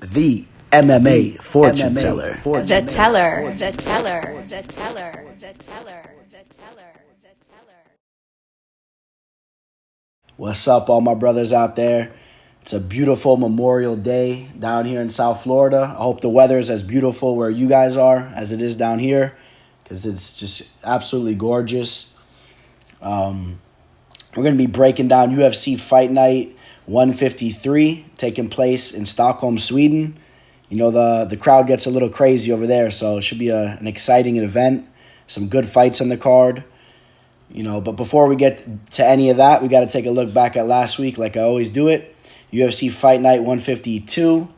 The MMA fortune teller. The teller, the teller, the teller, the teller, the teller, the teller. What's up, all my brothers out there? It's a beautiful Memorial Day down here in South Florida. I hope the weather is as beautiful where you guys are as it is down here, because it's just absolutely gorgeous. We're going to be breaking down UFC Fight Night 153 taking place in Stockholm, Sweden. You know, the crowd gets a little crazy over there, so it should be an exciting event. Some good fights on the card. You know, but before we get to any of that, we got to take a look back at last week like I always do it. UFC Fight Night 152.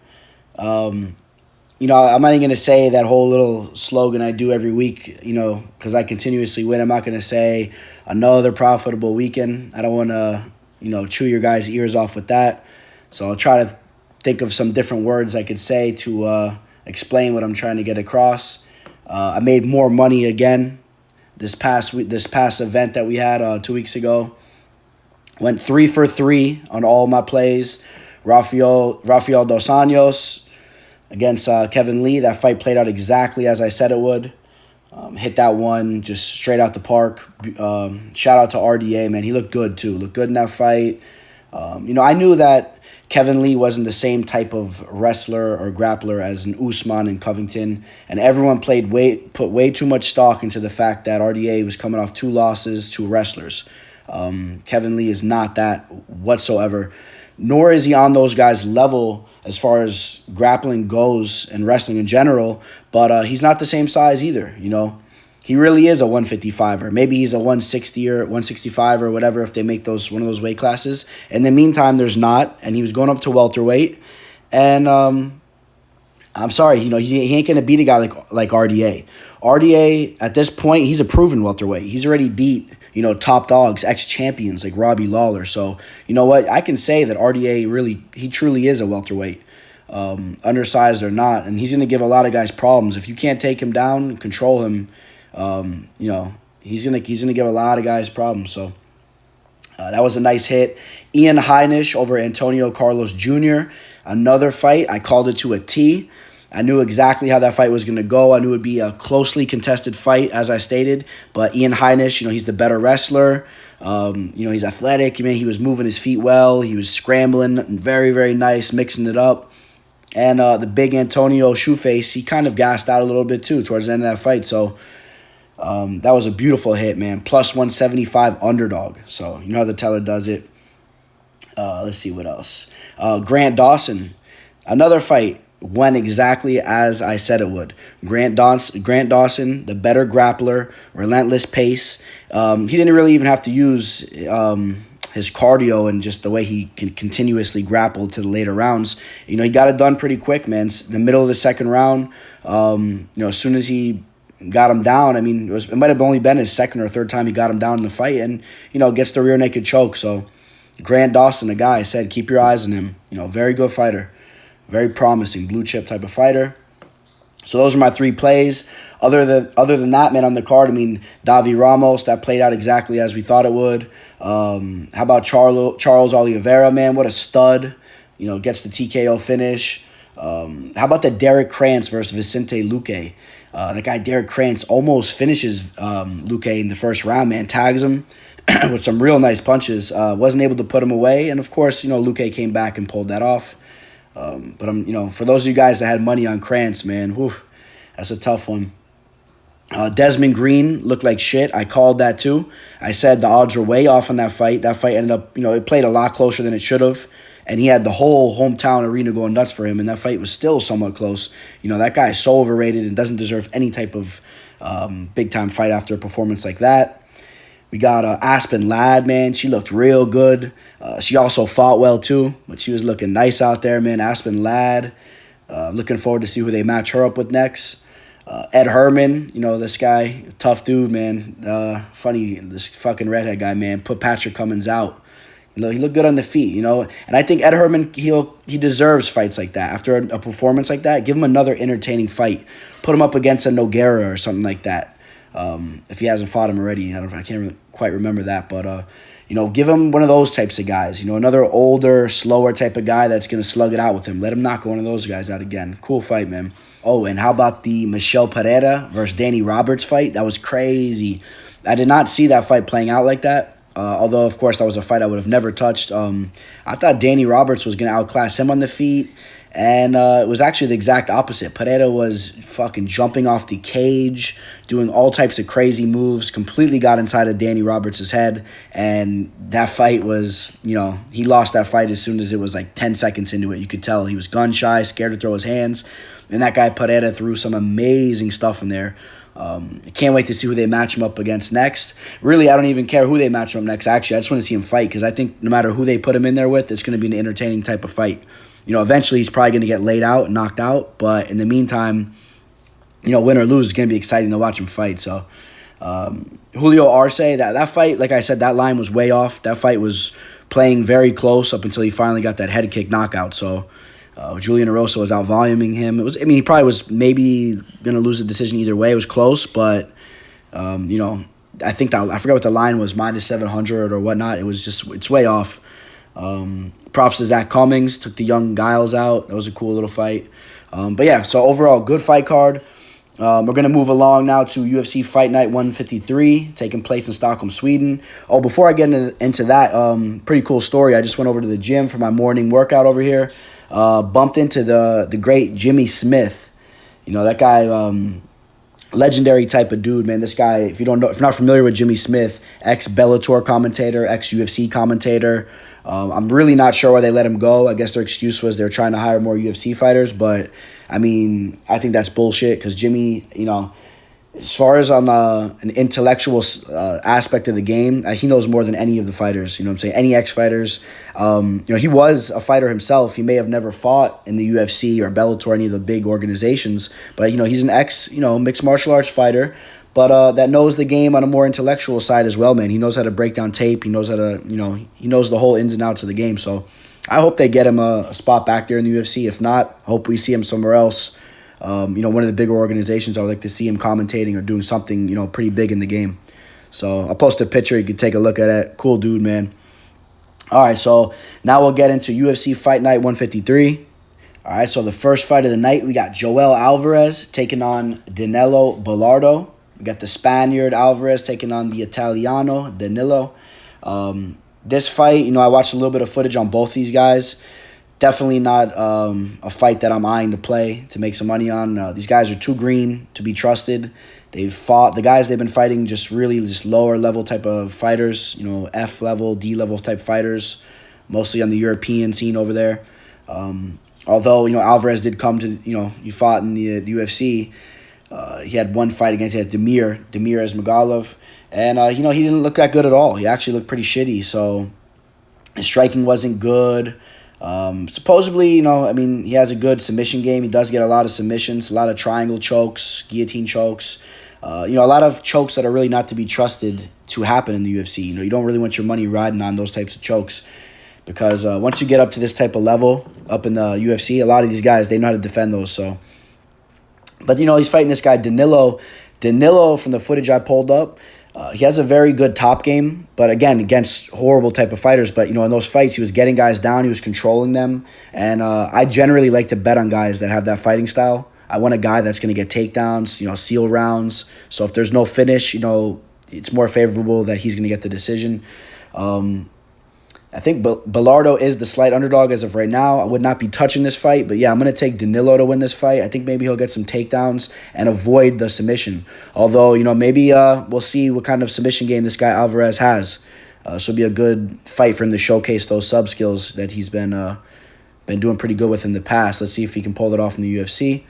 You know, I'm not even going to say that whole little slogan I do every week, you know, because I continuously win. I'm not going to say another profitable weekend. I don't want to, you know, chew your guys' ears off with that. So I'll try to think of some different words I could say to explain what I'm trying to get across. I made more money again this past event that we had 2 weeks ago. Went 3 for 3 on all my plays. Rafael Dos Anjos against Kevin Lee. That fight played out exactly as I said it would. Hit that one just straight out the park. Shout out to RDA, man. He looked good, too. Looked good in that fight. You know, I knew that Kevin Lee wasn't the same type of wrestler or grappler as an Usman and Covington, and everyone put way too much stock into the fact that RDA was coming off 2 losses to wrestlers. Kevin Lee is not that whatsoever, nor is he on those guys' level as far as grappling goes and wrestling in general, but he's not the same size either, you know. He really is a 155er. Maybe he's a 160 or 165 or whatever if they make one of those weight classes. In the meantime, there's not, and he was going up to welterweight. And I'm sorry, you know, he ain't going to beat a guy like RDA. RDA, at this point, he's a proven welterweight. He's already beat, you know, top dogs, ex-champions like Robbie Lawler. So, you know what? I can say that RDA he truly is a welterweight, undersized or not. And he's going to give a lot of guys problems. If you can't take him down, control him, you know, he's gonna give a lot of guys problems. So that was a nice hit. Ian Heinisch over Antonio Carlos Jr. Another fight. I called it to a T. I knew exactly how that fight was going to go. I knew it would be a closely contested fight, as I stated. But Ian Heinisch, you know, he's the better wrestler. You know, he's athletic. I mean, he was moving his feet well. He was scrambling. Very, very nice, mixing it up. And the big Antonio Shoeface, he kind of gassed out a little bit, too, towards the end of that fight. So that was a beautiful hit, man. Plus 175 underdog. So you know how the teller does it. Let's see what else. Grant Dawson. Another fight went exactly as I said it would. Grant Dawson, the better grappler, relentless pace. He didn't really even have to use his cardio and just the way he can continuously grapple to the later rounds. You know, he got it done pretty quick, man. In the middle of the second round, you know, as soon as he got him down, I mean, it might have only been his second or third time he got him down in the fight, and, you know, gets the rear naked choke. So Grant Dawson, the guy, I said, keep your eyes on him. You know, very good fighter. Very promising, blue chip type of fighter. So those are my 3 plays. Other than that, man, on the card, I mean, Davi Ramos, that played out exactly as we thought it would. How about Charles Oliveira, man? What a stud. You know, gets the TKO finish. How about the Derek Krantz versus Vicente Luque? That guy, Derek Krantz, almost finishes Luque in the first round, man. Tags him with some real nice punches. Wasn't able to put him away. And, of course, you know, Luque came back and pulled that off. But you know, for those of you guys that had money on Krantz, man, whew, that's a tough one. Desmond Green looked like shit. I called that too. I said the odds were way off on that fight. That fight ended up, you know, it played a lot closer than it should have. And he had the whole hometown arena going nuts for him. And that fight was still somewhat close. You know, that guy is so overrated and doesn't deserve any type of big-time fight after a performance like that. We got Aspen Ladd, man. She looked real good. She also fought well, too. But she was looking nice out there, man. Aspen Ladd. Looking forward to see who they match her up with next. Ed Herman, you know, this guy, tough dude, man. Funny, this fucking redhead guy, man. Put Patrick Cummins out. You know, he looked good on the feet, you know. And I think Ed Herman, he deserves fights like that. After a performance like that, give him another entertaining fight. Put him up against a Nogueira or something like that. If he hasn't fought him already. I can't quite remember that. But, Give him one of those types of guys. Another older, slower type of guy that's going to slug it out with him. Let him knock one of those guys out again. Cool fight, man. Oh, and how about the Michel Pereira versus Danny Roberts fight? That was crazy. I did not see that fight playing out like that. Although, of course, that was a fight I would have never touched. I thought Danny Roberts was going to outclass him on the feet. And it was actually the exact opposite. Pereira was fucking jumping off the cage, doing all types of crazy moves, completely got inside of Danny Roberts' head. And that fight was, he lost that fight as soon as it was like 10 seconds into it. You could tell he was gun shy, scared to throw his hands. And that guy Pereira threw some amazing stuff in there. I can't wait to see who they match him up against next. Really, I don't even care who they match him up next. Actually, I just want to see him fight because I think no matter who they put him in there with, it's going to be an entertaining type of fight. Eventually he's probably going to get laid out and knocked out. But in the meantime, win or lose, it's going to be exciting to watch him fight. So Julio Arce, that fight, like I said, that line was way off. That fight was playing very close up until he finally got that head kick knockout. So Julian Erosa was out-voluming him. He probably was maybe going to lose the decision either way. It was close, but, I think I forgot what the line was, minus 700 or whatnot. It's way off. Props to Zach Cummings, took the young Giles out. That was a cool little fight. But yeah, so overall, good fight card. We're going to move along now to UFC Fight Night 153, taking place in Stockholm, Sweden. Oh, before I get into that, pretty cool story. I just went over to the gym for my morning workout over here. Bumped into the great Jimmy Smith. That guy, legendary type of dude, man. This guy, if you're not familiar with Jimmy Smith, ex-Bellator commentator, ex-UFC commentator. I'm really not sure why they let him go. I guess their excuse was they're trying to hire more UFC fighters, but I think that's bullshit because Jimmy, as far as on an intellectual aspect of the game, he knows more than any of the fighters. You know what I'm saying? Any ex-fighters. He was a fighter himself. He may have never fought in the UFC or Bellator, any of the big organizations, but he's an mixed martial arts fighter. But that knows the game on a more intellectual side as well, man. He knows how to break down tape. He knows how to, he knows the whole ins and outs of the game. So I hope they get him a spot back there in the UFC. If not, I hope we see him somewhere else. One of the bigger organizations. I would like to see him commentating or doing something, pretty big in the game. So I'll post a picture. You can take a look at it. Cool dude, man. All right, so now we'll get into UFC Fight Night 153. All right, so the first fight of the night, we got Joel Alvarez taking on Danilo Bellardo. We got the Spaniard Alvarez taking on the Italiano Danilo. This fight, I watched a little bit of footage on both these guys. Definitely not a fight that I'm eyeing to play to make some money on. These guys are too green to be trusted. The guys they've been fighting just lower level type of fighters, F level, D level type fighters, mostly on the European scene over there. Although, Alvarez did come to, he fought in the UFC. He had one fight against Demir Esmagalov, and he didn't look that good at all. He actually looked pretty shitty. So his striking wasn't good. Supposedly, he has a good submission game. He does get a lot of submissions, a lot of triangle chokes, guillotine chokes. A lot of chokes that are really not to be trusted to happen in the UFC. You don't really want your money riding on those types of chokes because once you get up to this type of level up in the UFC, a lot of these guys, they know how to defend those. So. But, he's fighting this guy, Danilo. Danilo, from the footage I pulled up, he has a very good top game. But, again, against horrible type of fighters. But, in those fights, he was getting guys down. He was controlling them. And I generally like to bet on guys that have that fighting style. I want a guy that's going to get takedowns, seal rounds. So if there's no finish, it's more favorable that he's going to get the decision. I think Bellardo is the slight underdog as of right now. I would not be touching this fight, but yeah, I'm going to take Danilo to win this fight. I think maybe he'll get some takedowns and avoid the submission. Although, maybe we'll see what kind of submission game this guy Alvarez has. So it'll be a good fight for him to showcase those sub skills that he's been doing pretty good with in the past. Let's see if he can pull it off in the UFC.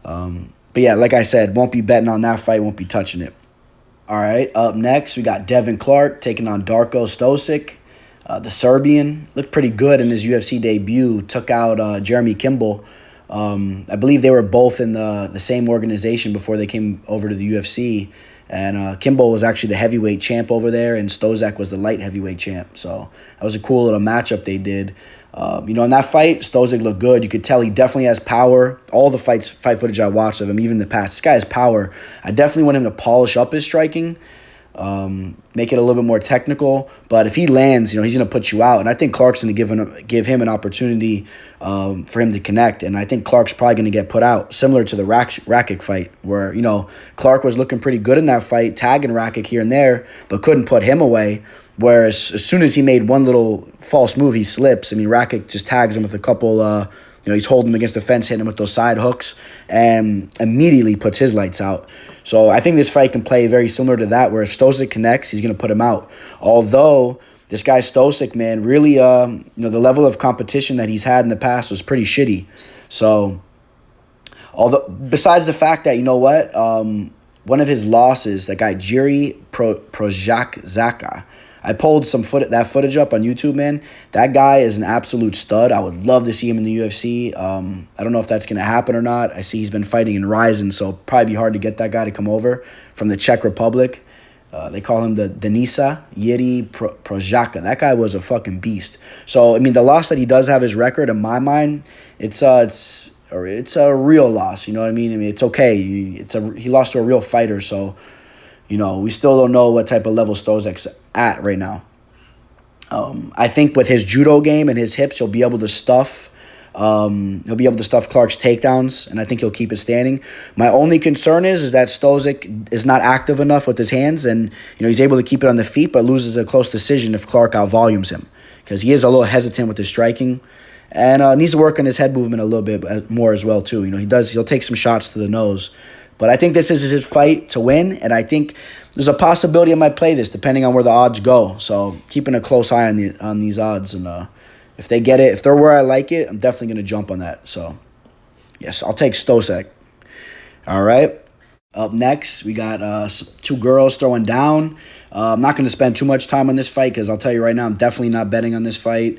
But yeah, like I said, won't be betting on that fight, won't be touching it. All right, up next, we got Devin Clark taking on Darko Stosic. The Serbian looked pretty good in his UFC debut, took out Jeremy Kimball. I believe they were both in the same organization before they came over to the UFC. And Kimball was actually the heavyweight champ over there, and Stosic was the light heavyweight champ. So that was a cool little matchup they did. In that fight, Stosic looked good. You could tell he definitely has power. All the fight footage I watched of him, even in the past, this guy has power. I definitely want him to polish up his striking. make it a little bit more technical. But if he lands, he's going to put you out. And I think Clark's going to give him an opportunity for him to connect. And I think Clark's probably going to get put out, similar to the Rakic fight, where, Clark was looking pretty good in that fight, tagging Rakic here and there, but couldn't put him away. Whereas as soon as he made one little false move, he slips. I mean, Rakic just tags him with a couple, he's holding him against the fence, hitting him with those side hooks, and immediately puts his lights out. So I think this fight can play very similar to that, where if Stosic connects, he's going to put him out. Although this guy Stosic, man, really, the level of competition that he's had in the past was pretty shitty. So, besides the fact that, one of his losses, that guy Jiri Prochazka, I pulled that footage up on YouTube, man. That guy is an absolute stud. I would love to see him in the UFC. I don't know if that's going to happen or not. I see he's been fighting in Ryzen, so it'll probably be hard to get that guy to come over from the Czech Republic. They call him the Denisa Jiri Prochazka. That guy was a fucking beast. So, I mean, the loss that he does have his record, in my mind, it's a real loss. You know what I mean? I mean, it's okay. He lost to a real fighter, so... we still don't know what type of level Stosic's at right now. I think with his judo game and his hips, he'll be able to stuff. Clark's takedowns, and I think he'll keep it standing. My only concern is that Stosic is not active enough with his hands, and he's able to keep it on the feet, but loses a close decision if Clark outvolumes him, because he is a little hesitant with his striking, and needs to work on his head movement a little bit more as well too. He'll take some shots to the nose. But I think this is his fight to win, and I think there's a possibility I might play this depending on where the odds go. So keeping a close eye on these odds, and if they get it, if they're where I like it, I'm definitely going to jump on that. So, yes, I'll take Stosic. All right. Up next, we got two girls throwing down. I'm not going to spend too much time on this fight because I'll tell you right now, I'm definitely not betting on this fight.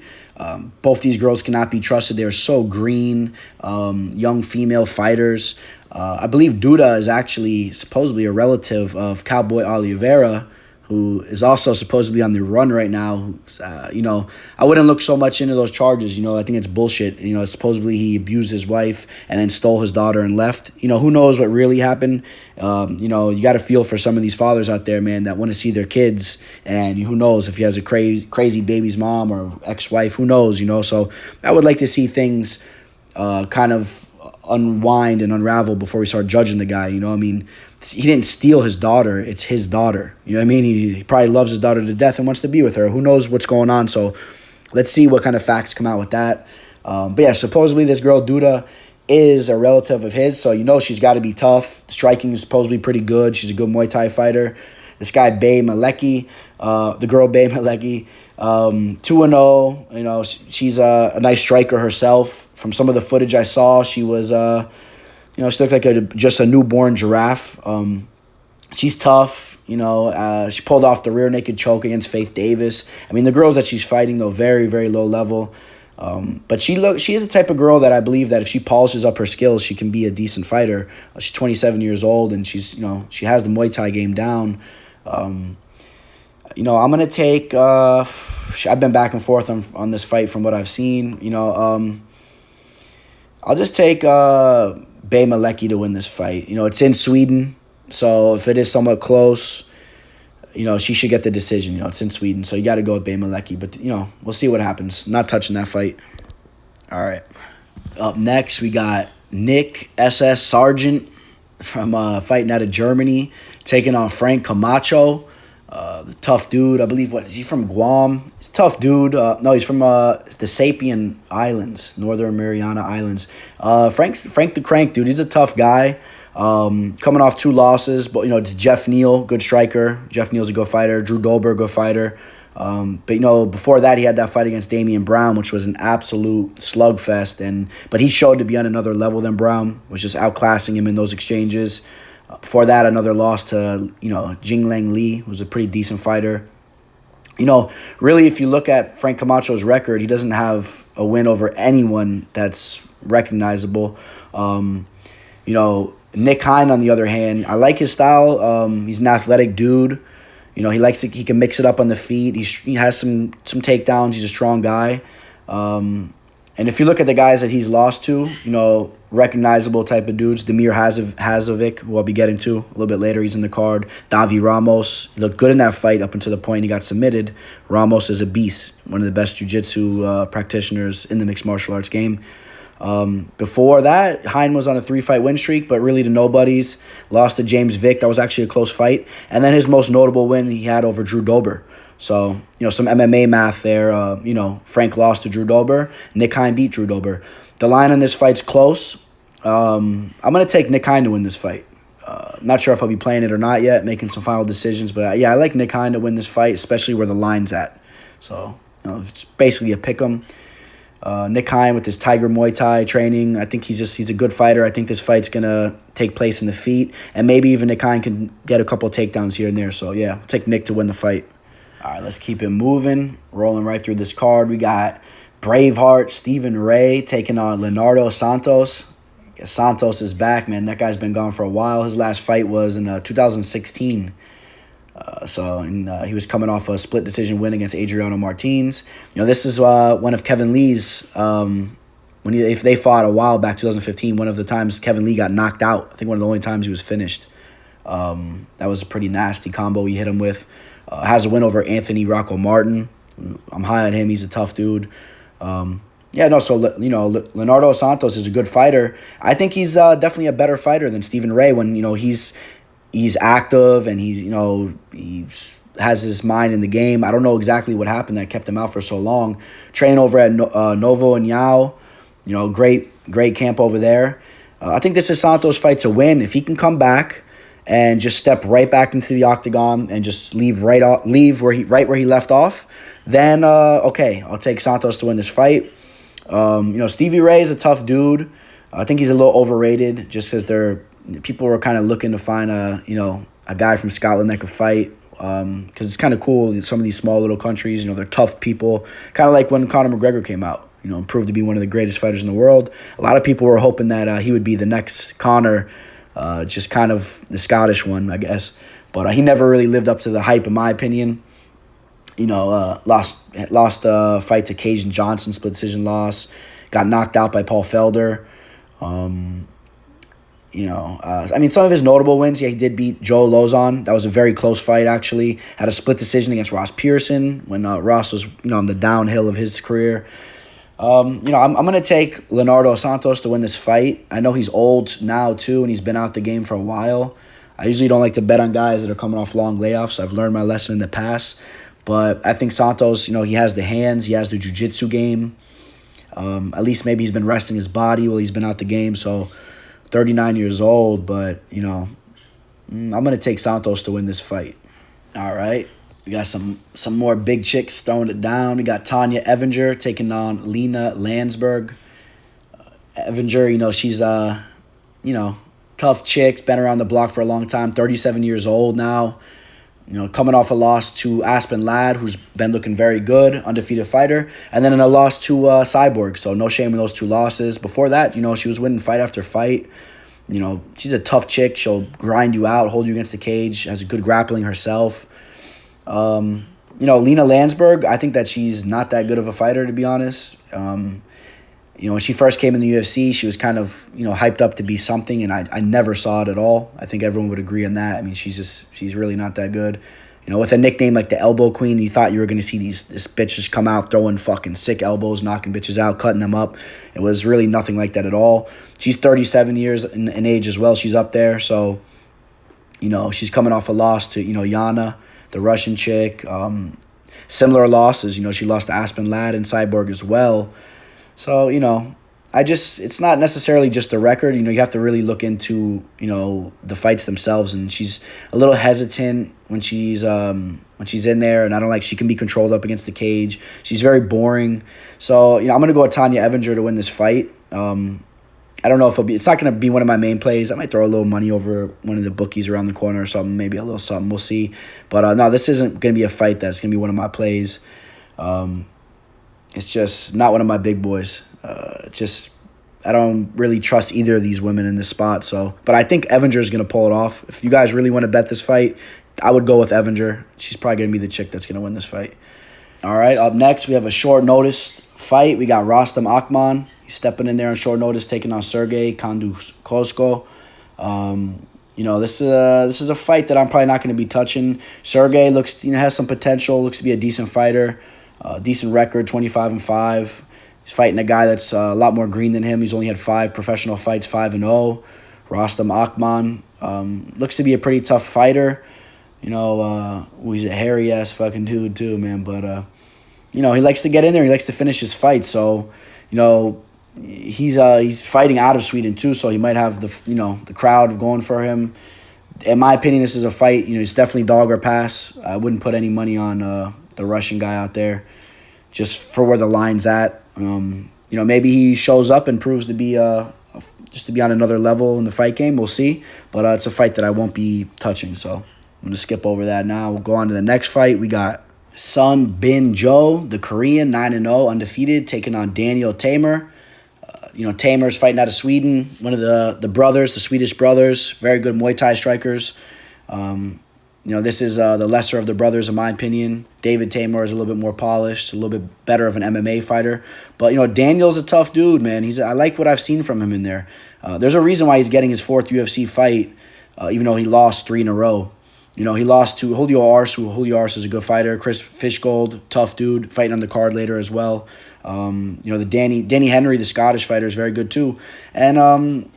Both these girls cannot be trusted. They're so green, young female fighters. I believe Duda is actually supposedly a relative of Cowboy Oliveira, who is also supposedly on the run right now. I wouldn't look so much into those charges. I think it's bullshit. Supposedly he abused his wife and then stole his daughter and left. Who knows what really happened. You got to feel for some of these fathers out there, man, that want to see their kids. And who knows if he has a crazy baby's mom or ex-wife. Who knows, So I would like to see things kind of unwind and unravel before we start judging the guy. He didn't steal his daughter. It's his daughter. He probably loves his daughter to death and wants to be with her. Who knows what's going on? So let's see what kind of facts come out with that. But yeah, supposedly this girl Duda is a relative of his, so she's got to be tough. Striking is supposedly pretty good. She's a good Muay Thai fighter. This guy Bay Malecki, the girl Bay Malecki, 2-0. She's a nice striker herself. From some of the footage I saw, she was, she looked like just a newborn giraffe. She's tough. She pulled off the rear naked choke against Faith Davis. I mean, the girls that she's fighting, though, very, very low level. But she is the type of girl that I believe that if she polishes up her skills, she can be a decent fighter. She's 27 years old, and she has the Muay Thai game down. I'm going to take... I've been back and forth on this fight from what I've seen. I'll just take Bay Malecki to win this fight. It's in Sweden, so if it is somewhat close, she should get the decision. It's in Sweden, so you got to go with Bay Malecki. But, we'll see what happens. Not touching that fight. All right. Up next, we got Nick S.S. Sargent from fighting out of Germany, taking on Frank Camacho. The tough dude, I believe, is he from Guam? He's a tough dude. No, he's from the Sapien Islands, Northern Mariana Islands. Frank the Crank, dude, he's a tough guy. Coming off 2 losses, but, Jeff Neal, good striker. Jeff Neal's a good fighter. Drew Dober, good fighter. But, before that, he had that fight against Damian Brown, which was an absolute slugfest. But he showed to be on another level than Brown, was just outclassing him in those exchanges. Before that, another loss to, Jinglang Li, who was a pretty decent fighter. Really, if you look at Frank Camacho's record, he doesn't have a win over anyone that's recognizable. Nick Hein, on the other hand, I like his style. He's an athletic dude. He can mix it up on the feet. He has some takedowns. He's a strong guy. And if you look at the guys that he's lost to, recognizable type of dudes. Demir Hazovic, who I'll be getting to a little bit later. He's in the card. Davi Ramos. He looked good in that fight up until the point he got submitted. Ramos is a beast. One of the best jiu-jitsu practitioners in the mixed martial arts game. Before that, Hein was on a 3-fight win streak, but really to nobodies. Lost to James Vick. That was actually a close fight. And then his most notable win he had over Drew Dober. So, some MMA math there. Frank lost to Drew Dober. Nick Hein beat Drew Dober. The line on this fight's close. I'm going to take Nick Hein to win this fight. Not sure if I'll be playing it or not yet, making some final decisions. But, I like Nick Hein to win this fight, especially where the line's at. So, it's basically a pick 'em. Nick Hein with his Tiger Muay Thai training, I think he's a good fighter. I think this fight's going to take place in the feet. And maybe even Nick Hein can get a couple takedowns here and there. So, I'll take Nick to win the fight. All right, let's keep it moving. Rolling right through this card. We got Braveheart Stephen Ray taking on Leonardo Santos. Santos is back, man. That guy's been gone for a while. His last fight was in 2016. He was coming off a split decision win against Adriano Martins. This is one of Kevin Lee's, if they fought a while back, 2015, one of the times Kevin Lee got knocked out. I think one of the only times he was finished. That was a pretty nasty combo he hit him with. Has a win over Anthony Rocco Martin. I'm high on him. He's a tough dude. Leonardo Santos is a good fighter. I think he's definitely a better fighter than Stephen Ray when, he's active and he has his mind in the game. I don't know exactly what happened that kept him out for so long. Train over at Novo and Yao. Great camp over there. I think this is Santos' fight to win. If he can come back and just step right back into the octagon and just leave where he left off, then okay, I'll take Santos to win this fight. Stevie Ray is a tough dude. I think he's a little overrated just because people were kind of looking to find a guy from Scotland that could fight. Because it's kind of cool. Some of these small little countries, they're tough people. Kind of like when Conor McGregor came out, proved to be one of the greatest fighters in the world. A lot of people were hoping that he would be the next Conor, just kind of the Scottish one, I guess. But he never really lived up to the hype, in my opinion. Lost a fight to Cajun Johnson, split decision loss. Got knocked out by Paul Felder. Some of his notable wins, he did beat Joe Lozon. That was a very close fight, actually. Had a split decision against Ross Pearson when Ross was, on the downhill of his career. I'm going to take Leonardo Santos to win this fight. I know he's old now, too, and he's been out the game for a while. I usually don't like to bet on guys that are coming off long layoffs. I've learned my lesson in the past. But I think Santos, he has the hands. He has the jiu-jitsu game. At least maybe he's been resting his body while he's been out the game. So 39 years old, but, I'm going to take Santos to win this fight. All right. We got some more big chicks throwing it down. We got Tanya Evinger taking on Lena Landsberg. Evinger, she's tough chick, been around the block for a long time, 37 years old now. Coming off a loss to Aspen Ladd, who's been looking very good, undefeated fighter, and then in a loss to Cyborg. So no shame in those two losses. Before that, she was winning fight after fight. She's a tough chick. She'll grind you out, hold you against the cage, has good grappling herself. Lena Landsberg, I think that she's not that good of a fighter, to be honest. When she first came in the UFC, she was kind of, hyped up to be something, and I never saw it at all. I think everyone would agree on that. I mean, she's really not that good. With a nickname like the Elbow Queen, you thought you were going to see this bitch just come out throwing fucking sick elbows, knocking bitches out, cutting them up. It was really nothing like that at all. She's 37 years in age as well. She's up there. So, she's coming off a loss to, Yana, the Russian chick. Similar losses. She lost to Aspen Ladd and Cyborg as well. So, it's not necessarily just the record. You have to really look into, the fights themselves. And she's a little hesitant when she's in there. And I don't like, she can be controlled up against the cage. She's very boring. So, I'm going to go with Tanya Evinger to win this fight. I don't know if it's not going to be one of my main plays. I might throw a little money over one of the bookies around the corner or something, maybe a little something. We'll see. But no, this isn't going to be a fight that's going to be one of my plays. It's just not one of my big boys. I don't really trust either of these women in this spot. But I think Evinger is going to pull it off. If you guys really want to bet this fight, I would go with Evinger. She's probably going to be the chick that's going to win this fight. All right, up next, we have a short notice fight. We got Rostam Akman. He's stepping in there on short notice, taking on Sergey Kondukosko. This is a fight that I'm probably not going to be touching. Sergey looks, has some potential. Looks to be a decent fighter, decent record, 25-5. He's fighting a guy that's a lot more green than him. He's only had 5 professional fights, 5-0. Rostam Akman looks to be a pretty tough fighter. He's a hairy ass fucking dude too, man. But he likes to get in there. He likes to finish his fight. So, he's fighting out of Sweden too. So he might have the crowd going for him. In my opinion, this is a fight. It's definitely dog or pass. I wouldn't put any money on the Russian guy out there, just for where the line's at. Maybe he shows up and proves to be just to be on another level in the fight game. We'll see. But it's a fight that I won't be touching. So I'm going to skip over that now. We'll go on to the next fight. We got Sun Bin Jo, the Korean, 9-0, undefeated, taking on Daniel Tamer. Tamer's fighting out of Sweden, one of the brothers, the Swedish brothers, very good Muay Thai strikers. This is the lesser of the brothers, in my opinion. David Tamer is a little bit more polished, a little bit better of an MMA fighter. But, Daniel's a tough dude, man. I like what I've seen from him in there. There's a reason why he's getting his 4th UFC fight, even though he lost 3 in a row. He lost to Julio Arce, Julio Arce is a good fighter. Chris Fishgold, tough dude, fighting on the card later as well. The Danny Henry, the Scottish fighter, is very good too. And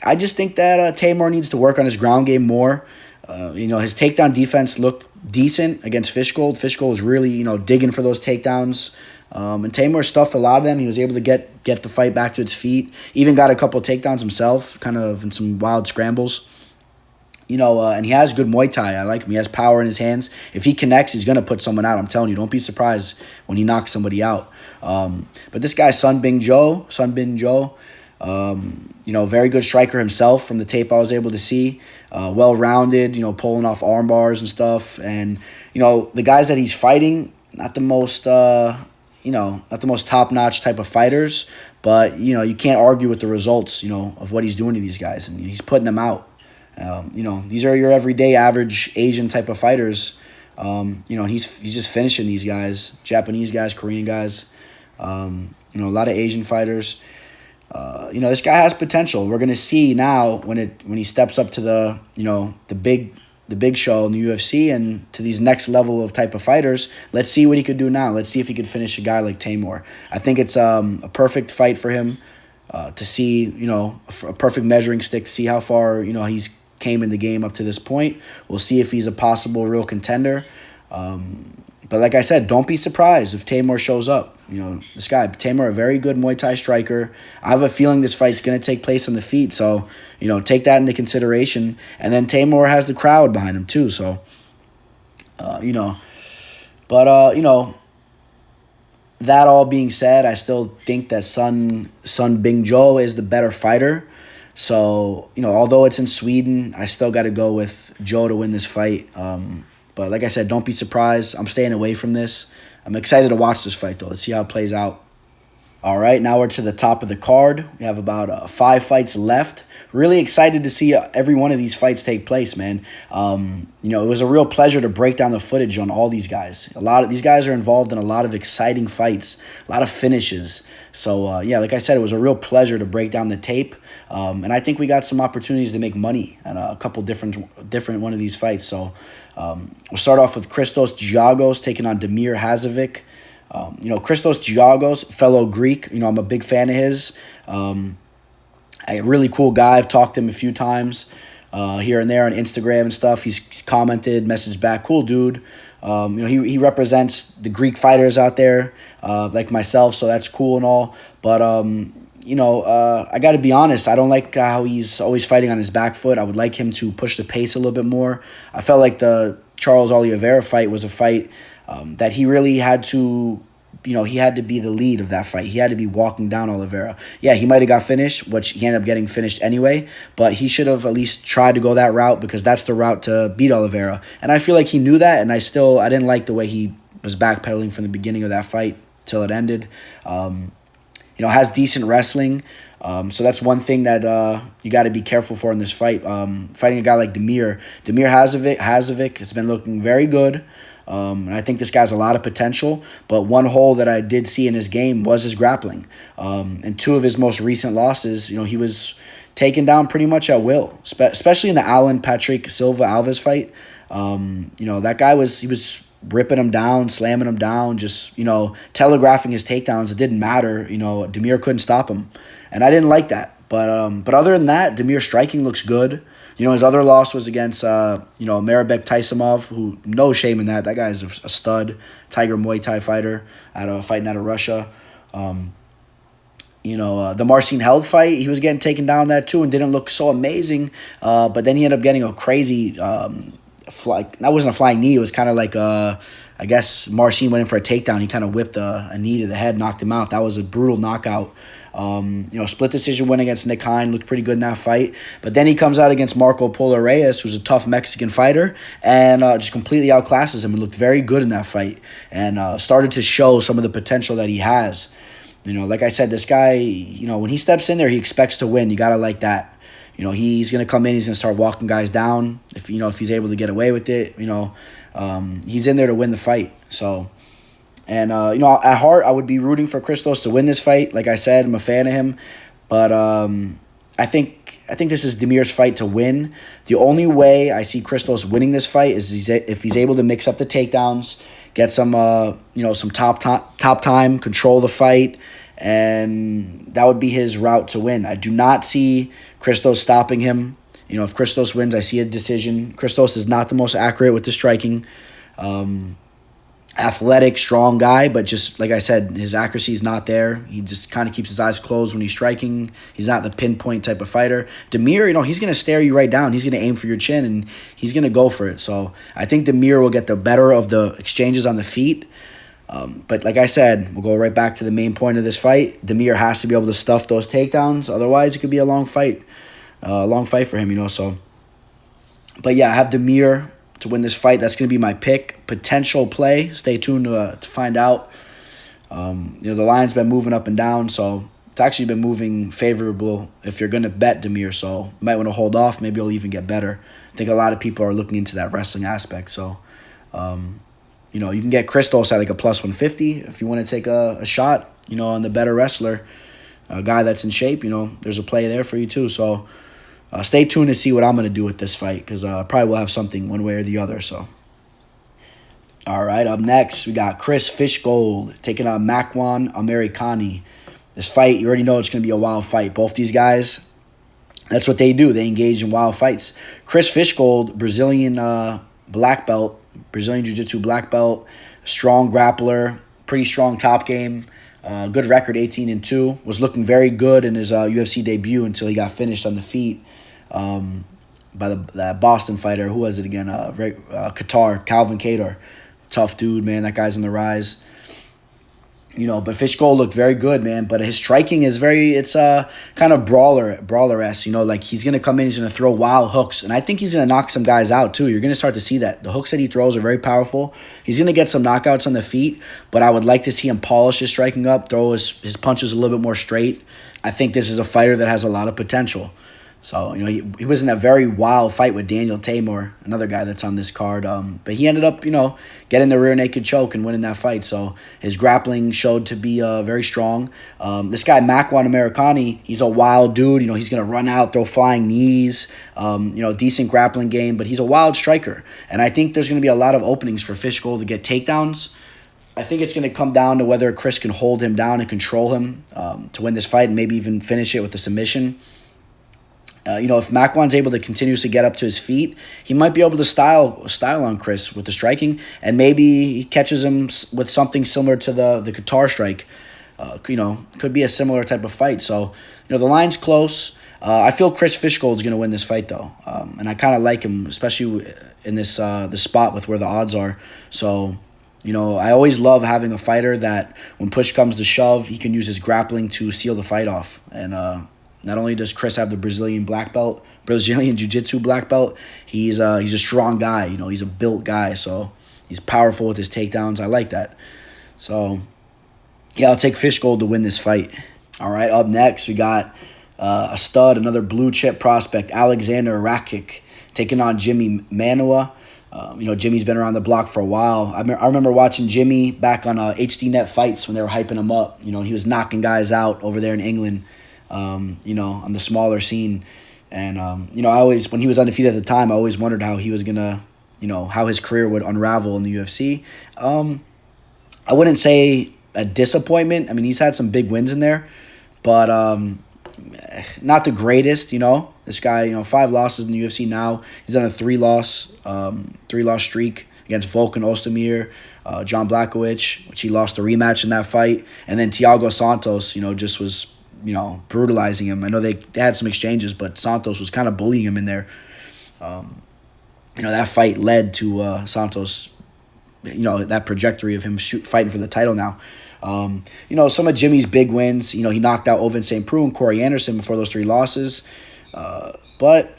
I just think that Tamer needs to work on his ground game more. His takedown defense looked decent against Fishgold. Fishgold was really, digging for those takedowns. And Tamer stuffed a lot of them. He was able to get the fight back to its feet. Even got a couple of takedowns himself, kind of in some wild scrambles. And he has good Muay Thai. I like him. He has power in his hands. If he connects, he's going to put someone out. I'm telling you, don't be surprised when he knocks somebody out. But this guy, Sun Bin Jo, very good striker himself from the tape I was able to see. Well-rounded, pulling off arm bars and stuff. And, the guys that he's fighting, not the most top-notch type of fighters. But, you can't argue with the results, of what he's doing to these guys. And he's putting them out. These are your everyday average Asian type of fighters. He's just finishing these guys, Japanese guys, Korean guys, a lot of Asian fighters. This guy has potential. We're gonna see now when he steps up to the big show in the UFC and to these next level of type of fighters. Let's see what he could do now. Let's see if he could finish a guy like Tamer. I think it's a perfect fight for him to see, a perfect measuring stick to see how far he's came in the game up to this point. We'll see if he's a possible real contender. But like I said, don't be surprised if Tamer shows up. This guy, Tamer, a very good Muay Thai striker. I have a feeling this fight's going to take place on the feet. So, take that into consideration. And then Tamer has the crowd behind him too. So, that all being said, I still think that Sun Bin Jo is the better fighter. So, although it's in Sweden, I still got to go with Joe to win this fight. But like I said, don't be surprised. I'm staying away from this. I'm excited to watch this fight, though. Let's see how it plays out. All right, now we're to the top of the card. We have about 5 fights left. Really excited to see every one of these fights take place, man. It was a real pleasure to break down the footage on all these guys. A lot of these guys are involved in a lot of exciting fights, a lot of finishes. So, like I said, it was a real pleasure to break down the tape. And I think we got some opportunities to make money on a couple different one of these fights. So, we'll start off with Christos Giagos taking on Damir Hadzovic. Christos Giagos, fellow Greek, I'm a big fan of his. A really cool guy. I've talked to him a few times here and there on Instagram and stuff. He's commented, messaged back, cool dude. He represents the Greek fighters out there, like myself, so that's cool and all. But, I got to be honest, I don't like how he's always fighting on his back foot. I would like him to push the pace a little bit more. I felt like the Charles Oliveira fight was a fight that he really had to, he had to be the lead of that fight. He had to be walking down Oliveira. Yeah, he might have got finished, which he ended up getting finished anyway, but he should have at least tried to go that route because that's the route to beat Oliveira. And I feel like he knew that, and I didn't like the way he was backpedaling from the beginning of that fight till it ended. Has decent wrestling. So that's one thing that you got to be careful for in this fight. Fighting a guy like Damir Hadzovic has been looking very good. And I think this guy's a lot of potential, but one hole that I did see in his game was his grappling. And two of his most recent losses, he was taken down pretty much at will, especially in the Alan Patrick Silva Alves fight. That guy he was ripping him down, slamming him down, just, telegraphing his takedowns. It didn't matter. Damir couldn't stop him. And I didn't like that. But other than that, Damir's striking looks good. His other loss was against, Maribek Taisimov, who, no shame in that. That guy's a stud, Tiger Muay Thai fighter fighting out of Russia. The Marcin Held fight, he was getting taken down that too and didn't look so amazing. But then he ended up getting a crazy, that wasn't a flying knee. It was kind of like, I guess Marcin went in for a takedown. He kind of whipped a knee to the head, knocked him out. That was a brutal knockout. Split decision win against Nick Hine, looked pretty good in that fight. But then he comes out against Marco Polo Reyes, who's a tough Mexican fighter, and just completely outclasses him and looked very good in that fight and started to show some of the potential that he has. Like I said, this guy, when he steps in there, he expects to win. You got to like that. He's going to come in, he's going to start walking guys down if he's able to get away with it. He's in there to win the fight. So, and, at heart, I would be rooting for Christos to win this fight. Like I said, I'm a fan of him. But I think this is Damir's fight to win. The only way I see Christos winning this fight is if he's able to mix up the takedowns, get some some top time, control the fight, and that would be his route to win. I do not see Christos stopping him. If Christos wins, I see a decision. Christos is not the most accurate with the striking. Athletic, strong guy, but just like I said, his accuracy is not there. He just kind of keeps his eyes closed when he's striking. He's not the pinpoint type of fighter. Damir, he's going to stare you right down. He's going to aim for your chin, and he's going to go for it. So I think Damir will get the better of the exchanges on the feet. But like I said, we'll go right back to the main point of this fight. Damir has to be able to stuff those takedowns. Otherwise, it could be a long fight. For him, so. But yeah, I have Damir to win this fight. That's going to be my pick. Potential play. Stay tuned to find out. The line's been moving up and down, so it's actually been moving favorable if you're going to bet Damir. So you might want to hold off. Maybe he'll even get better. I think a lot of people are looking into that wrestling aspect. So, you can get Christos at like a plus 150 if you want to take a shot, on the better wrestler, a guy that's in shape. There's a play there for you too. So, stay tuned to see what I'm going to do with this fight because I probably will have something one way or the other. So, all right, up next, we got Chris Fishgold taking on Makwan Amerikani. This fight, you already know it's going to be a wild fight. Both these guys, that's what they do. They engage in wild fights. Chris Fishgold, Brazilian black belt, Brazilian Jiu-Jitsu black belt, strong grappler, pretty strong top game. Good record, 18-2. Was looking very good in his UFC debut until he got finished on the feet by that Boston fighter. Who was it again? Qatar, Calvin Kattar. Tough dude, man. That guy's on the rise. But Fishgold looked very good, man. But his striking is it's kind of brawler-esque. Like he's going to come in, he's going to throw wild hooks. And I think he's going to knock some guys out, too. You're going to start to see that. The hooks that he throws are very powerful. He's going to get some knockouts on the feet. But I would like to see him polish his striking up, throw his punches a little bit more straight. I think this is a fighter that has a lot of potential. So, he was in a very wild fight with Daniel Tamor, another guy that's on this card. But he ended up, getting the rear naked choke and winning that fight. So his grappling showed to be very strong. This guy, Makwan Amerikani, he's a wild dude. He's going to run out, throw flying knees, decent grappling game. But he's a wild striker. And I think there's going to be a lot of openings for Fishgold to get takedowns. I think it's going to come down to whether Chris can hold him down and control him to win this fight and maybe even finish it with a submission. If Makwan's able to continuously get up to his feet, he might be able to style on Chris with the striking, and maybe he catches him with something similar to the Qatar strike. Could be a similar type of fight. So, the line's close. I feel Chris Fishgold's going to win this fight, though, and I kind of like him, especially in this spot with where the odds are. So, I always love having a fighter that when push comes to shove, he can use his grappling to seal the fight off. And not only does Chris have the Brazilian Jiu-Jitsu black belt, he's a strong guy. He's a built guy, so he's powerful with his takedowns. I like that. So, yeah, I'll take Fishgold to win this fight. All right, up next, we got a stud, another blue chip prospect, Alexander Rakic, taking on Jimmy Manuwa. Jimmy's been around the block for a while. I remember watching Jimmy back on HD Net Fights when they were hyping him up. He was knocking guys out over there in England, on the smaller scene. And, when he was undefeated at the time, I always wondered how he was going to, how his career would unravel in the UFC. I wouldn't say a disappointment. I mean, he's had some big wins in there, but not the greatest, This guy, 5 losses in the UFC now. He's on a 3-loss streak against Volkan Ozdemir, John Blachowicz, which he lost a rematch in that fight. And then Thiago Santos, just was, brutalizing him. I know they had some exchanges, but Santos was kind of bullying him in there. That fight led to Santos, that trajectory of him fighting for the title now. Some of Jimmy's big wins, he knocked out Ovince St. Preux and Corey Anderson before those 3 losses. But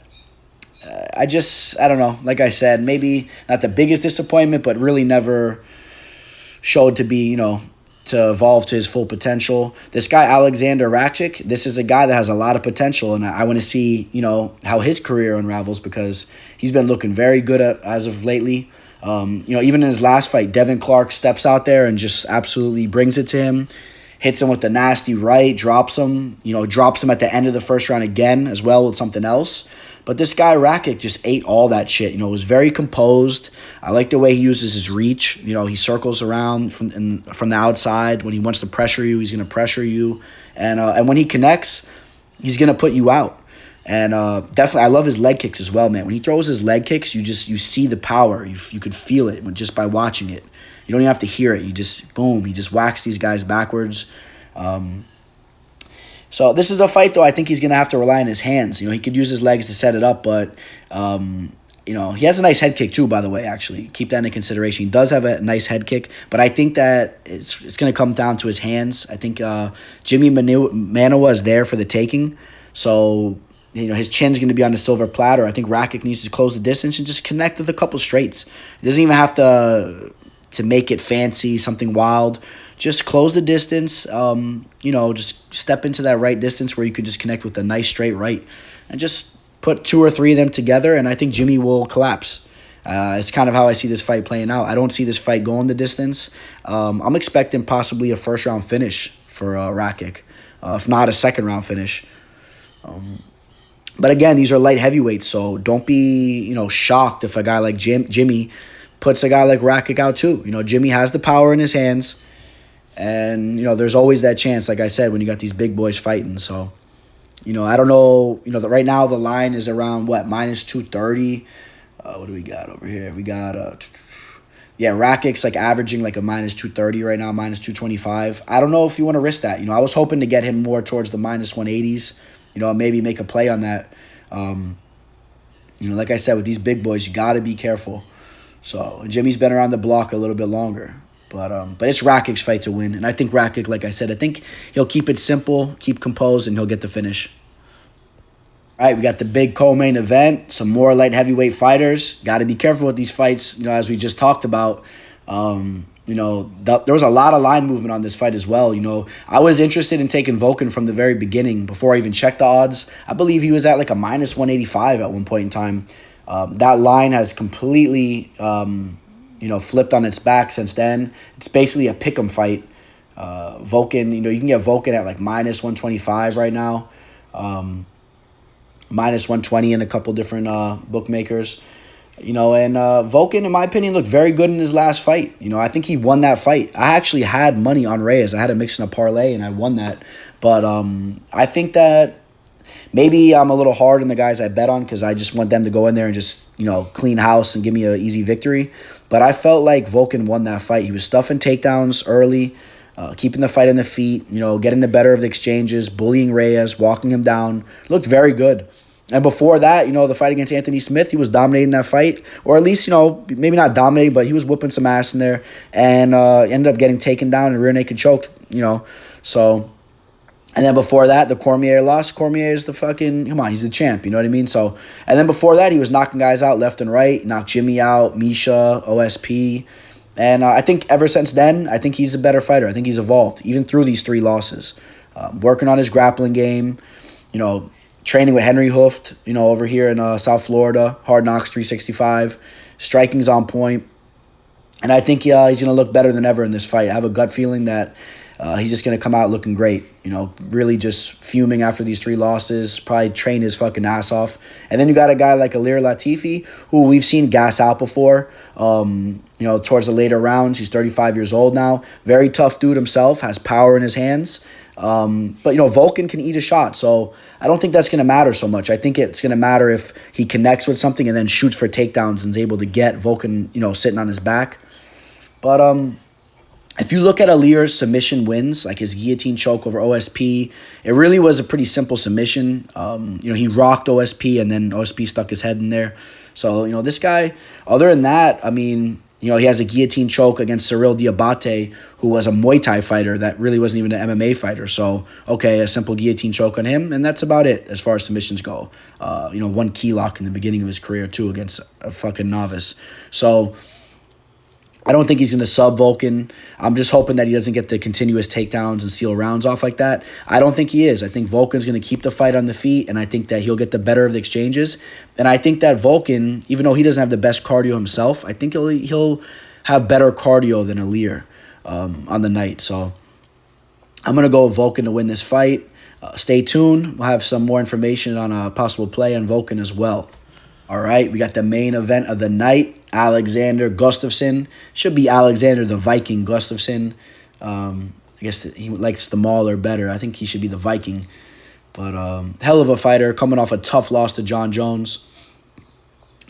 I don't know. Like I said, maybe not the biggest disappointment, but really never showed to be, to evolve to his full potential. This guy, Alexander Rakic, this is a guy that has a lot of potential, and I want to see, how his career unravels because he's been looking very good as of lately. Even in his last fight, Devin Clark steps out there and just absolutely brings it to him, hits him with the nasty right, drops him at the end of the first round again as well with something else. But this guy, Rakic, just ate all that shit. Was very composed. I like the way he uses his reach. He circles around from the outside. When he wants to pressure you, he's going to pressure you. And when he connects, he's going to put you out. And definitely, I love his leg kicks as well, man. When he throws his leg kicks, you see the power. You could feel it just by watching it. You don't even have to hear it. You just, boom, he just whacks these guys backwards. So this is a fight, though, I think he's going to have to rely on his hands. He could use his legs to set it up, but, he has a nice head kick, too, by the way, actually. Keep that into consideration. He does have a nice head kick, but I think that it's going to come down to his hands. I think Jimmy Manuwa is there for the taking, so his chin's going to be on the silver platter. I think Rakic needs to close the distance and just connect with a couple straights. He doesn't even have to make it fancy, something wild. Just close the distance, just step into that right distance where you can just connect with a nice straight right and just put 2 or 3 of them together, and I think Jimmy will collapse. It's kind of how I see this fight playing out. I don't see this fight going the distance. I'm expecting possibly a first-round finish for Rakic, if not a second-round finish. But again, these are light heavyweights, so don't be shocked if a guy like Jimmy puts a guy like Rakic out too. Jimmy has the power in his hands. And, there's always that chance, like I said, when you got these big boys fighting. So, I don't know. Right now the line is around, minus 230. What do we got over here? We got, Rakic's averaging a minus 230 right now, minus 225. I don't know if you want to risk that. I was hoping to get him more towards the minus 180s, maybe make a play on that. Like I said, with these big boys, you got to be careful. So, Jimmy's been around the block a little bit longer. But it's Rakic's fight to win. And I think Rakic, like I said, I think he'll keep it simple, keep composed, and he'll get the finish. All right, we got the big co-main event, some more light heavyweight fighters. Got to be careful with these fights, as we just talked about. There was a lot of line movement on this fight as well. I was interested in taking Volkan from the very beginning before I even checked the odds. I believe he was at a minus 185 at one point in time. That line has completely... flipped on its back since then. It's basically a pick'em fight. Volkan, you can get Volkan at minus 125 right now. Minus 120 in a couple different bookmakers. And Volkan, in my opinion, looked very good in his last fight. I think he won that fight. I actually had money on Reyes. I had a mix in a parlay, and I won that. But I think that maybe I'm a little hard on the guys I bet on because I just want them to go in there and just, clean house and give me an easy victory. But I felt like Volkan won that fight. He was stuffing takedowns early, keeping the fight on the feet, getting the better of the exchanges, bullying Reyes, walking him down. Looked very good. And before that, the fight against Anthony Smith, he was dominating that fight. Or at least, maybe not dominating, but he was whooping some ass in there. And ended up getting taken down and rear naked choked, So... And then before that, the Cormier loss. Cormier is the fucking, he's the champ, you know what I mean? So, and then before that, he was knocking guys out left and right, knocked Jimmy out, Misha, OSP. And I think ever since then, I think he's a better fighter. I think he's evolved, even through these 3 losses. Working on his grappling game, training with Henry Hooft, over here in South Florida, Hard Knocks 365. Striking's on point. And I think he's going to look better than ever in this fight. I have a gut feeling that he's just going to come out looking great. Really just fuming after these 3 losses. Probably train his fucking ass off. And then you got a guy like Ilir Latifi, who we've seen gas out before. Towards the later rounds. He's 35 years old now. Very tough dude himself. Has power in his hands. But Volkan can eat a shot. So I don't think that's going to matter so much. I think it's going to matter if he connects with something and then shoots for takedowns and is able to get Volkan, sitting on his back. But if you look at Alir's submission wins, like his guillotine choke over OSP, it really was a pretty simple submission. He rocked OSP and then OSP stuck his head in there. So, this guy, other than that, he has a guillotine choke against Cyril Diabate, who was a Muay Thai fighter that really wasn't even an MMA fighter. So, okay, a simple guillotine choke on him, and that's about it as far as submissions go. 1 key lock in the beginning of his career, too, against a fucking novice. So I don't think he's going to sub Volkan. I'm just hoping that he doesn't get the continuous takedowns and seal rounds off like that. I don't think he is. I think Volkan's going to keep the fight on the feet, and I think that he'll get the better of the exchanges. And I think that Volkan, even though he doesn't have the best cardio himself, I think he'll have better cardio than Ilir on the night. So I'm going to go with Volkan to win this fight. Stay tuned. We'll have some more information on a possible play on Volkan as well. All right, we got the main event of the night. Alexander Gustafsson. Should be Alexander the Viking Gustafsson. I guess he likes the Mauler better. I think he should be the Viking. But hell of a fighter, coming off a tough loss to John Jones.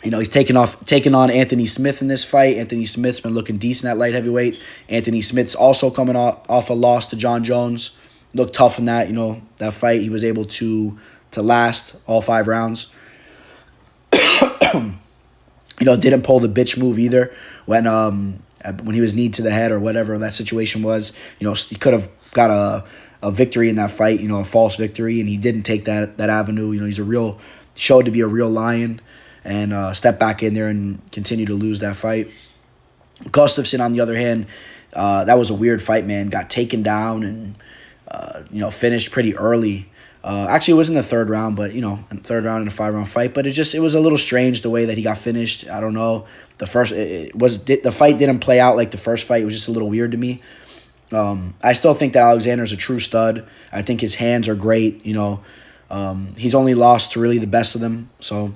He's taking on Anthony Smith in this fight. Anthony Smith's been looking decent at light heavyweight. Anthony Smith's also coming off a loss to John Jones. Looked tough in that, that fight. He was able to last all 5 rounds. Didn't pull the bitch move either when he was kneed to the head or whatever that situation was. He could have got a victory in that fight, a false victory, and he didn't take that avenue. He's showed to be a real lion and stepped back in there and continued to lose that fight. Gustafsson, on the other hand, that was a weird fight, man. Got taken down and, finished pretty early. Actually, it was in the 3rd round, but, in the 3rd round in a 5-round fight. But it was a little strange the way that he got finished. I don't know. The fight didn't play out like the first fight. It was just a little weird to me. I still think that Alexander's a true stud. I think his hands are great. He's only lost to really the best of them. So,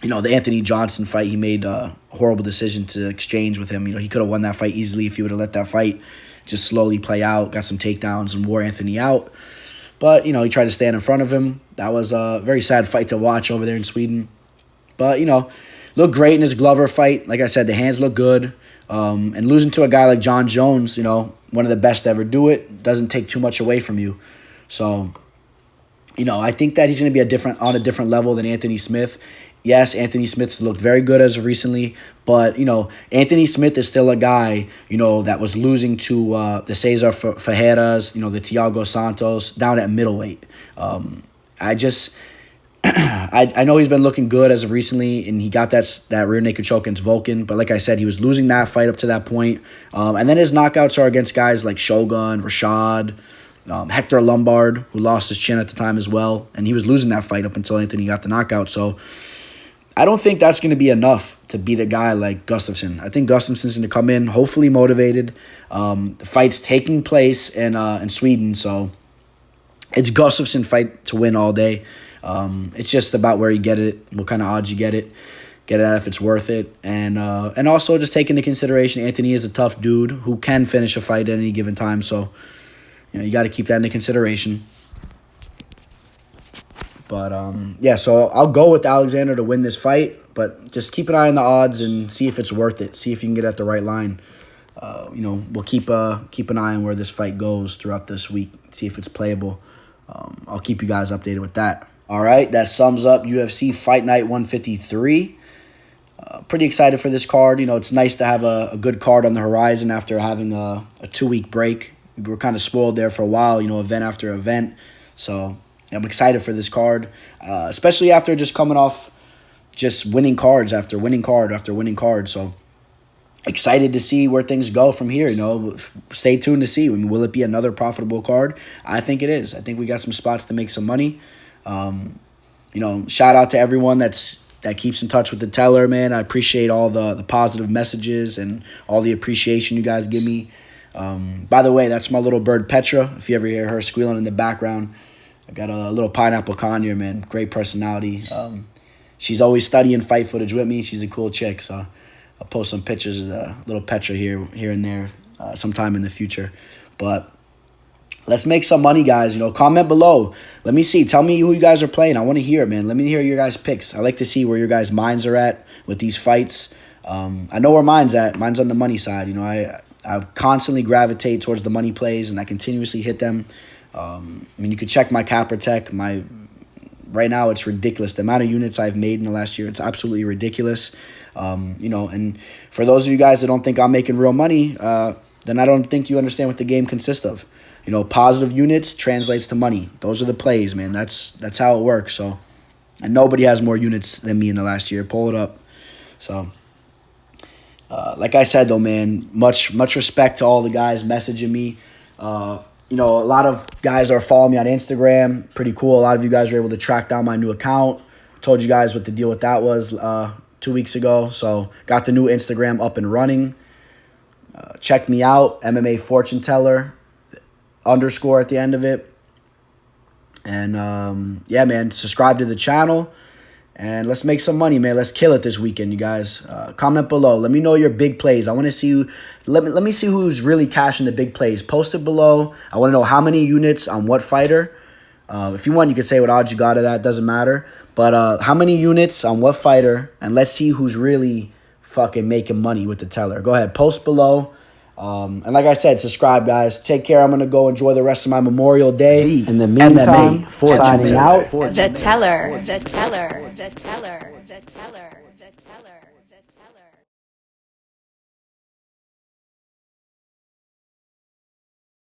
the Anthony Johnson fight, he made a horrible decision to exchange with him. He could have won that fight easily if he would have let that fight just slowly play out, got some takedowns, and wore Anthony out. But, he tried to stand in front of him. That was a very sad fight to watch over there in Sweden. But, looked great in his Glover fight. Like I said, the hands look good. And losing to a guy like John Jones, one of the best to ever do it, doesn't take too much away from you. So, I think that he's going to be on a different level than Anthony Smith. Yes, Anthony Smith's looked very good as of recently, but, Anthony Smith is still a guy, that was losing to the Cesar Fajeras, the Thiago Santos, down at middleweight. I know he's been looking good as of recently, and he got that rear naked choke against Volkan, but like I said, he was losing that fight up to that point. And then his knockouts are against guys like Shogun, Rashad, Hector Lombard, who lost his chin at the time as well, and he was losing that fight up until Anthony got the knockout. So I don't think that's going to be enough to beat a guy like Gustafsson. I think Gustafsson's going to come in hopefully motivated. The fight's taking place in Sweden, so it's Gustafsson fight to win all day. It's just about where you get it, what kind of odds you get it at if it's worth it, and also just take into consideration Anthony is a tough dude who can finish a fight at any given time. So you got to keep that into consideration. But, so I'll go with Alexander to win this fight, but just keep an eye on the odds and see if it's worth it. See if you can get at the right line. We'll keep an eye on where this fight goes throughout this week, see if it's playable. I'll keep you guys updated with that. All right, that sums up UFC Fight Night 153. Pretty excited for this card. It's nice to have a good card on the horizon after having a 2-week break. We were kind of spoiled there for a while, event after event. So I'm excited for this card, especially after just coming off just winning cards after winning card after winning card. So excited to see where things go from here. Stay tuned to see. Will it be another profitable card? I think it is. I think we got some spots to make some money. Shout out to everyone that's that keeps in touch with the teller, man. I appreciate all the positive messages and all the appreciation you guys give me. By the way, that's my little bird Petra. If you ever hear her squealing in the background, I got a little pineapple conure, man. Great personality. She's always studying fight footage with me. She's a cool chick, so I'll post some pictures of the little Petra here and there sometime in the future. But let's make some money, guys. Comment below. Let me see. Tell me who you guys are playing. I want to hear it, man. Let me hear your guys' picks. I like to see where your guys' minds are at with these fights. I know where mine's at. Mine's on the money side. I constantly gravitate towards the money plays, and I continuously hit them. You could check my Capper Tech. Right now, it's ridiculous. The amount of units I've made in the last year, it's absolutely ridiculous. And for those of you guys that don't think I'm making real money, then I don't think you understand what the game consists of. Positive units translates to money. Those are the plays, man. That's how it works. So, and nobody has more units than me in the last year. Pull it up. So, like I said, though, man, much respect to all the guys messaging me. A lot of guys are following me on Instagram. Pretty cool. A lot of you guys were able to track down my new account. Told you guys what the deal with that was 2 weeks ago. So got the new Instagram up and running. Check me out, MMA Fortune Teller _ at the end of it. And yeah, man, subscribe to the channel. And let's make some money, man. Let's kill it this weekend, you guys. Comment below. Let me know your big plays. I want to see let me see who's really cashing the big plays. Post it below. I want to know how many units on what fighter. If you want, you can say what odds you got it at. Doesn't matter. But how many units on what fighter. And let's see who's really fucking making money with the teller. Go ahead. Post below. And like I said, subscribe, guys. Take care. I'm going to go enjoy the rest of my Memorial Day. In the meantime, signing out. The teller, the teller, the teller, the teller, the teller.